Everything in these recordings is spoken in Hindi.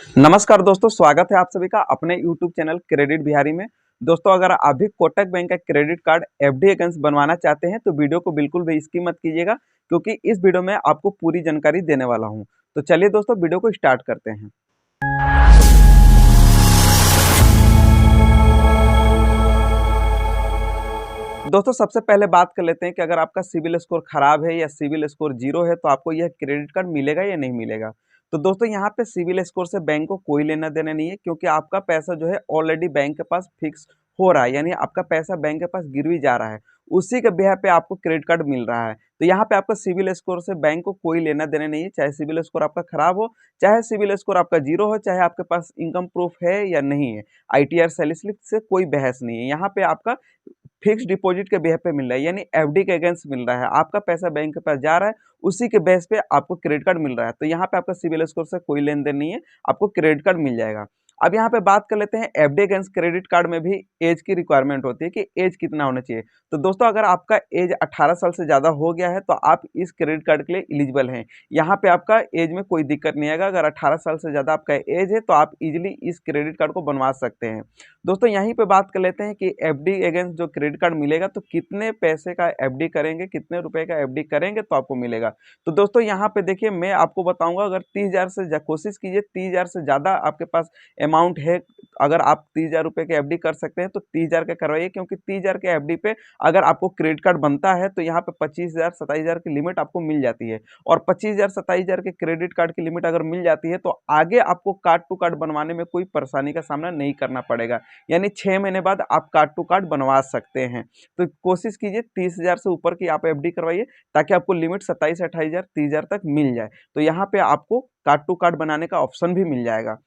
नमस्कार दोस्तों, स्वागत है आप सभी का अपने YouTube चैनल क्रेडिट बिहारी में। दोस्तों, अगर आप भी कोटक बैंक का क्रेडिट कार्ड एफडी अगेंस्ट बनवाना चाहते हैं तो वीडियो को बिल्कुल भी स्किप मत कीजिएगा, क्योंकि इस वीडियो में आपको पूरी जानकारी देने वाला हूं। तो चलिए दोस्तों, वीडियो को स्टार्ट करते हैं। दोस्तों, सबसे पहले बात कर लेते हैं कि अगर आपका सिविल स्कोर खराब है या सिविल स्कोर जीरो है तो आपको यह क्रेडिट कार्ड मिलेगा या नहीं मिलेगा। तो दोस्तों, यहाँ पे सिविल स्कोर से बैंक को कोई लेना देना नहीं है, क्योंकि आपका पैसा जो है ऑलरेडी बैंक के पास फिक्स हो रहा है, यानी आपका पैसा बैंक के पास गिरवी जा रहा है। उसी के ब्याह पे आपको क्रेडिट कार्ड मिल रहा है। तो यहाँ पे आपका सिविल स्कोर से बैंक को कोई लेना देना नहीं है, चाहे सिविल स्कोर आपका खराब हो, चाहे सिविल स्कोर आपका जीरो हो, चाहे आपके पास इनकम प्रूफ है या नहीं है। आईटीआर सैलरी स्लिप से कोई बहस नहीं है। यहाँ पे आपका फिक्स डिपॉजिट के बेस पे मिल रहा है, यानी एफडी के अगेंस्ट मिल रहा है। आपका पैसा बैंक के पास जा रहा है, उसी के बेस पे आपको क्रेडिट कार्ड मिल रहा है। तो यहाँ पे आपका सिविल स्कोर से कोई लेन देन नहीं है, आपको क्रेडिट कार्ड मिल जाएगा। अब यहाँ पे बात कर लेते हैं, एफडी अगेंस्ट क्रेडिट कार्ड में भी एज की रिक्वायरमेंट होती है कि एज कितना होना चाहिए। तो दोस्तों, अगर आपका एज 18 साल से ज़्यादा हो गया है तो आप इस क्रेडिट कार्ड के लिए एलिजिबल हैं। यहाँ पे आपका एज में कोई दिक्कत नहीं आएगा। अगर 18 साल से ज़्यादा आपका एज है तो आप इजिली इस क्रेडिट कार्ड को बनवा सकते हैं। दोस्तों, यहीं पे बात कर लेते हैं कि एफडी अगेंस्ट जो क्रेडिट कार्ड मिलेगा तो कितने पैसे का एफडी करेंगे, कितने रुपए का एफडी करेंगे तो आपको मिलेगा। तो दोस्तों, यहाँ पे देखिए, मैं आपको बताऊंगा, अगर 30,000 से कोशिश कीजिए 30,000 से ज़्यादा आपके पास अमाउंट है। अगर आप 30,000 रुपये के एफडी कर सकते हैं तो 30,000 का करवाइए, क्योंकि 30,000 के एफडी पे अगर आपको क्रेडिट कार्ड बनता है तो यहाँ पे 25,000 27,000 की लिमिट आपको मिल जाती है। और 25,000 27,000 के क्रेडिट कार्ड की लिमिट अगर मिल जाती है तो आगे आपको कार्ड टू कार्ड बनवाने में कोई परेशानी का सामना नहीं करना पड़ेगा, यानी 6 महीने बाद आप कार्ड टू कार्ड बनवा सकते हैं। तो कोशिश कीजिए 30,000 से ऊपर की आप एफडी करवाइए, ताकि आपको लिमिट 27 28,000 30,000 तक मिल जाए। तो यहाँ पे आपको कार्ड टू कार्ड बनाने का ऑप्शन भी मिल जाएगा।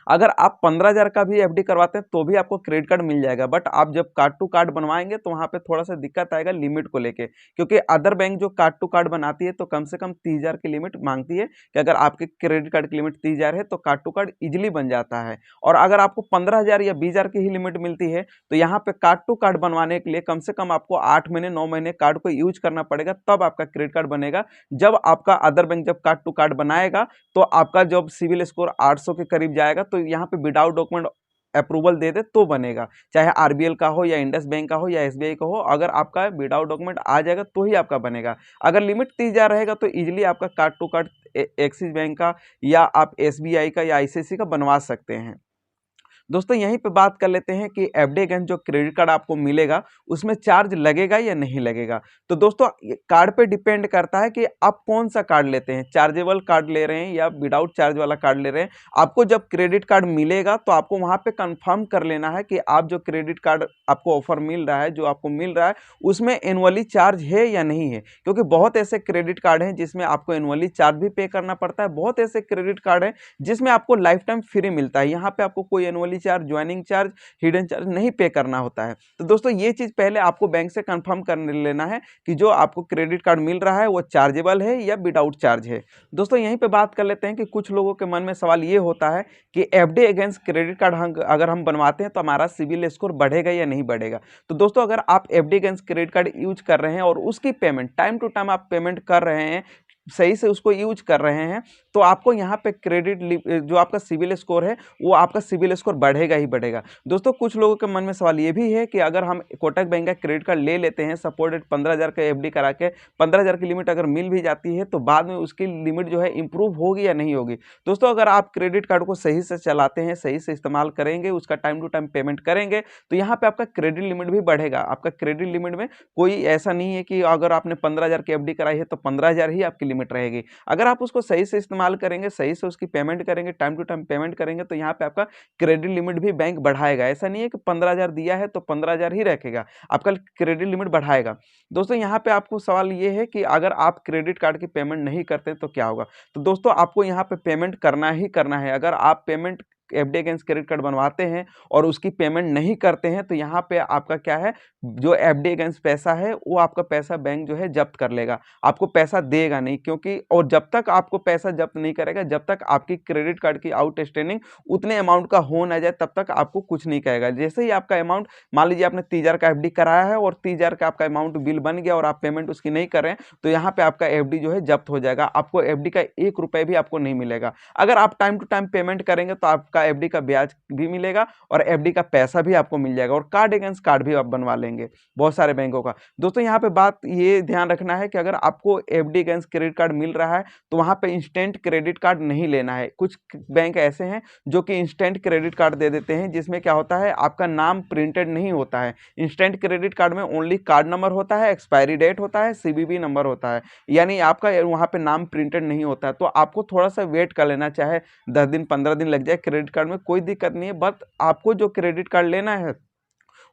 अगर आप 15,000 का भी एफडी करवाते हैं तो भी आपको क्रेडिट कार्ड मिल जाएगा, बट आप जब कार्ड टू कार्ड बनवाएंगे तो वहाँ पे थोड़ा सा दिक्कत आएगा लिमिट को लेके, क्योंकि अदर बैंक जो कार्ड टू कार्ड बनाती है तो कम से कम 30,000 की लिमिट मांगती है कि अगर आपके क्रेडिट कार्ड की लिमिट 30,000 है तो कार्ड टू कार्ड इजिली बन जाता है। और अगर आपको 15,000 या 20,000 की ही लिमिट मिलती है तो यहाँ पे कार्ड टू कार्ड बनवाने के लिए कम से कम आपको 8 महीने 9 महीने कार्ड को यूज करना पड़ेगा, तब आपका क्रेडिट कार्ड बनेगा। जब आपका अदर बैंक जब कार्ड टू कार्ड बनाएगा तो आपका जब सिविल स्कोर 800 के करीब जाएगा तो यहाँ पे विदाउट डॉक्यूमेंट अप्रूवल दे दे तो बनेगा, चाहे आरबीएल का हो या इंडस बैंक का हो या एसबीआई का हो। अगर आपका विदाउट डॉक्यूमेंट आ जाएगा तो ही आपका बनेगा। अगर लिमिट 30,000 रहेगा तो इजीली आपका card to card Axis Bank का या आप एसबीआई का या आईसीआईसी का बनवा सकते हैं। दोस्तों, यहीं पे बात कर लेते हैं कि एफडी अगेंस्ट जो क्रेडिट कार्ड आपको मिलेगा उसमें चार्ज लगेगा या नहीं लगेगा। तो दोस्तों, कार्ड पे डिपेंड करता है कि आप कौन सा कार्ड लेते हैं, चार्जेबल कार्ड ले रहे हैं या विदाउट चार्ज वाला कार्ड ले रहे हैं। आपको जब क्रेडिट कार्ड मिलेगा तो आपको वहां पे कंफर्म कर लेना है कि आप जो क्रेडिट कार्ड आपको ऑफर मिल रहा है, जो आपको मिल रहा है, उसमें एनुअली चार्ज है या नहीं है। क्योंकि बहुत ऐसे क्रेडिट कार्ड हैं जिसमें आपको एनुअली चार्ज भी पे करना पड़ता है, बहुत ऐसे क्रेडिट कार्ड हैं जिसमें आपको लाइफ टाइम फ्री मिलता है। यहाँ पे आपको कोई annually charge, joining charge, hidden charge नहीं पे करना होता है। तो दोस्तों, ये चीज पहले आपको बैंक से कंफर्म कर लेना है कि जो आपको क्रेडिट कार्ड मिल रहा है वो चार्जेबल है या विदाउट चार्ज है। दोस्तों, यहीं पे बात कर लेते हैं कि कुछ लोगों के मन में सवाल ये होता है कि एफडी अगेंस्ट क्रेडिट कार्ड अगर हम बनवाते हैं तो हमारा सिविल स्कोर बढ़ेगा या नहीं बढ़ेगा। तो दोस्तों, अगर आप FD against credit card use कर रहे हैं और उसकी पेमेंट टाइम टू टाइम आप पेमेंट कर रहे हैं, सही से उसको यूज कर रहे हैं, तो आपको यहाँ पे क्रेडिट जो आपका सिविल स्कोर है वो आपका सिविल स्कोर बढ़ेगा ही बढ़ेगा। दोस्तों, कुछ लोगों के मन में सवाल ये भी है कि अगर हम कोटक बैंक का क्रेडिट कार्ड ले लेते हैं, सपोर्टेड 15,000 का एफडी करा के 15,000 की लिमिट अगर मिल भी जाती है तो बाद में उसकी लिमिट जो है इंप्रूव होगी या नहीं होगी। दोस्तों, अगर आप क्रेडिट कार्ड को सही से चलाते हैं, सही से इस्तेमाल करेंगे, उसका टाइम टू टाइम पेमेंट करेंगे, तो यहाँ पे आपका क्रेडिट लिमिट भी बढ़ेगा। आपका क्रेडिट लिमिट में कोई ऐसा नहीं है कि अगर आपने 15,000 की एफडी कराई है तो 15,000 ही आपकी लिमिट रहेगी। अगर आप उसको सही से इस्तेमाल करेंगे, सही से उसकी पेमेंट करेंगे, टाइम टू टाइम पेमेंट करेंगे, तो यहाँ पे आपका क्रेडिट लिमिट भी बैंक बढ़ाएगा। ऐसा नहीं है कि 15,000 दिया है तो 15,000 ही रखेगा, आपका क्रेडिट लिमिट बढ़ाएगा। दोस्तों, यहाँ पे आपको सवाल ये है कि अगर आप क्रेडिट कार्ड की पेमेंट नहीं करते तो क्या होगा। तो दोस्तों, आपको यहाँ पे पेमेंट करना ही करना है। अगर आप payment FD against credit card बनवाते हैं और उसकी पेमेंट नहीं करते हैं, तो यहाँ पे आपका क्या है, जो एफडी अगेंस्ट पैसा है वो आपका पैसा बैंक जो है जब्त कर लेगा, आपको पैसा देगा नहीं, क्योंकि और जब तक आपको पैसा जब्त नहीं करेगा, जब तक आपकी क्रेडिट कार्ड की आउटस्टैंडिंग उतने अमाउंट का हो ना जाए, तब तक आपको कुछ नहीं कहेगा। जैसे ही आपका अमाउंट, मान लीजिए आपने 30,000 का एफडी कराया है और 30,000 का आपका अमाउंट बिल बन गया और आप पेमेंट उसकी नहीं कर रहे हैं, तो यहाँ पे आपका एफडी जो है जब्त हो जाएगा, आपको एफडी का 1 रुपए भी आपको नहीं मिलेगा। अगर आप टाइम टू टाइम पेमेंट करेंगे तो आपका एफडी का ब्याज भी मिलेगा और एफडी का पैसा भी आपको मिल जाएगा, और कार्ड अगेंस्ट कार्ड भी आप बनवा लेंगे बहुत सारे बैंकों का। दोस्तों यहाँ पे बात ये ध्यान रखना है कि अगर आपको एफडी अगेंस्ट क्रेडिट कार्ड मिल रहा है तो वहां पे इंस्टेंट क्रेडिट कार्ड नहीं लेना है। कुछ बैंक ऐसे हैं जो कि इंस्टेंट क्रेडिट कार्ड दे देते हैं, जिसमें क्या होता है, आपका नाम प्रिंटेड नहीं होता है। इंस्टेंट क्रेडिट कार्ड में ओनली कार्ड नंबर होता है, एक्सपायरी डेट होता है, सीवीवी नंबर होता है, यानी आपका वहां पे नाम प्रिंटेड नहीं होता है। तो आपको थोड़ा सा वेट कर लेना, चाहे 10 दिन 15 दिन लग जाए क्रेडिट कार्ड में, कोई दिक्कत नहीं है, बट आपको जो क्रेडिट कार्ड लेना है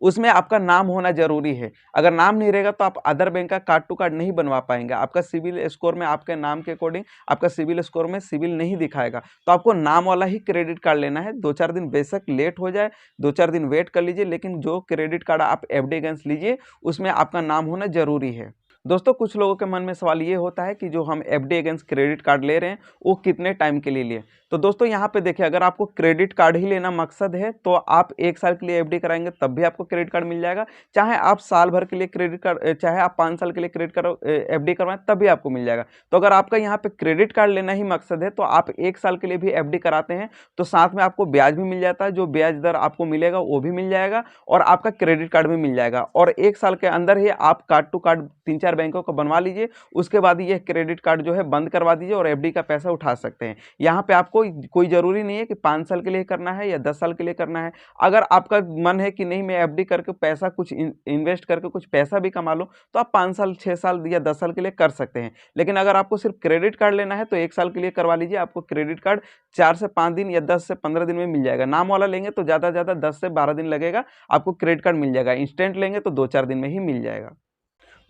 उसमें आपका नाम होना जरूरी है। अगर नाम नहीं रहेगा तो आप अदर बैंक का कार्ड टू कार्ड नहीं बनवा पाएंगे, आपका सिविल स्कोर में आपके नाम के अकॉर्डिंग आपका सिविल स्कोर में सिविल नहीं दिखाएगा। तो आपको नाम वाला ही क्रेडिट कार्ड लेना है। 2-4 दिन बेशक लेट हो जाए, 2-4 दिन वेट कर लीजिए, लेकिन जो क्रेडिट कार्ड आप एफडी अगेंस्ट लीजिए उसमें आपका नाम होना जरूरी है। दोस्तों कुछ लोगों के मन में सवाल ये होता है कि जो हम एफडी अगेंस्ट क्रेडिट कार्ड ले रहे हैं वो कितने टाइम के लिए लिए। तो दोस्तों यहाँ पे देखिए, अगर आपको क्रेडिट कार्ड ही लेना मकसद है तो आप 1 साल के लिए एफडी कराएंगे तब भी आपको क्रेडिट कार्ड मिल जाएगा, चाहे आप साल भर के लिए क्रेडिट कार्ड, चाहे आप 5 साल के लिए क्रेडिट कार्ड एफडी करवाएं तब भी आपको मिल जाएगा। तो अगर आपका यहाँ पे क्रेडिट कार्ड लेना ही मकसद है तो आप 1 साल के लिए भी एफडी कराते हैं तो साथ में आपको ब्याज भी मिल जाता है, जो ब्याज दर आपको मिलेगा वो भी मिल जाएगा और आपका क्रेडिट कार्ड भी मिल जाएगा। और 1 साल के अंदर ही आप कार्ड टू कार्ड 3-4 बैंकों को बनवा लीजिए, उसके बाद ये क्रेडिट कार्ड जो है बंद करवा दीजिए और एफडी का पैसा उठा सकते हैं। यहाँ पे आपको कोई जरूरी नहीं है कि 5 साल के लिए करना है या 10 साल के लिए करना है। अगर आपका मन है कि नहीं मैं एफडी करके पैसा कुछ इन्वेस्ट करके कुछ पैसा भी कमा लूं, तो आप 5 साल 6 साल या 10 साल के लिए कर सकते हैं। लेकिन अगर आपको सिर्फ क्रेडिट कार्ड लेना है तो 1 साल के लिए करवा लीजिए, आपको क्रेडिट कार्ड 4 से 5 दिन या 10 से 15 दिन में मिल जाएगा। नाम वाला लेंगे तो ज्यादा से ज्यादा 10 से 12 दिन लगेगा, आपको क्रेडिट कार्ड मिल जाएगा। इंस्टेंट लेंगे तो 2-4 दिन में ही मिल जाएगा।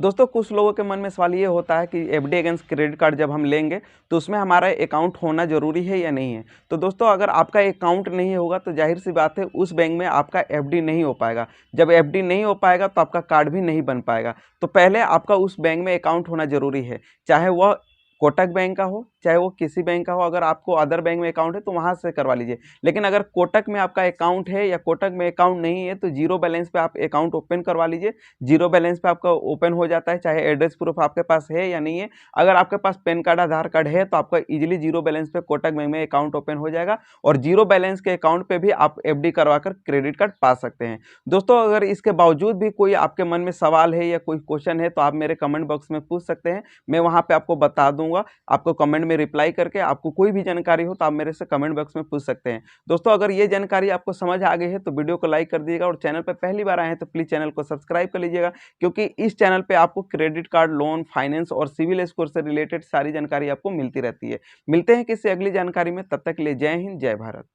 दोस्तों कुछ लोगों के मन में सवाल ये होता है कि एफडी अगेंस्ट क्रेडिट कार्ड जब हम लेंगे तो उसमें हमारा अकाउंट होना जरूरी है या नहीं है। तो दोस्तों अगर आपका अकाउंट नहीं होगा तो जाहिर सी बात है उस बैंक में आपका एफडी नहीं हो पाएगा। जब एफडी नहीं हो पाएगा तो आपका कार्ड भी नहीं बन पाएगा। तो पहले आपका उस बैंक में अकाउंट होना जरूरी है, चाहे वह कोटक बैंक का हो चाहे वो किसी बैंक का हो। अगर आपको अदर बैंक में अकाउंट है तो वहां से करवा लीजिए। लेकिन अगर कोटक में आपका अकाउंट है या कोटक में अकाउंट नहीं है तो जीरो बैलेंस पे आप अकाउंट ओपन करवा लीजिए। जीरो बैलेंस पे आपका ओपन हो जाता है, चाहे एड्रेस प्रूफ आपके पास है या नहीं है। अगर आपके पास पैन कार्ड आधार कार्ड है तो आपका इजीली जीरो बैलेंस पे कोटक बैंक में अकाउंट ओपन हो जाएगा और जीरो बैलेंस के अकाउंट पे भी आप एफडी करवाकर क्रेडिट कार्ड पा सकते हैं। दोस्तों अगर इसके बावजूद भी कोई आपके मन में सवाल है या कोई क्वेश्चन है तो आप मेरे कमेंट बॉक्स में पूछ सकते हैं, मैं वहां पे आपको बता दूंगा। आपको कमेंट में रिप्लाई करके आपको कोई भी जानकारी हो तो आप मेरे से कमेंट बॉक्स में पूछ सकते हैं। दोस्तों अगर ये जानकारी आपको समझ आ गई है तो वीडियो को लाइक कर दीजिएगा और चैनल पर पहली बार आए हैं तो प्लीज चैनल को सब्सक्राइब कर लीजिएगा, क्योंकि इस चैनल पे आपको क्रेडिट कार्ड, लोन, फाइनेंस और सिविल स्कोर से रिलेटेड सारी जानकारी आपको मिलती रहती है। मिलते हैं किसी अगली जानकारी में, तब तक के लिए जय हिंद, जय भारत।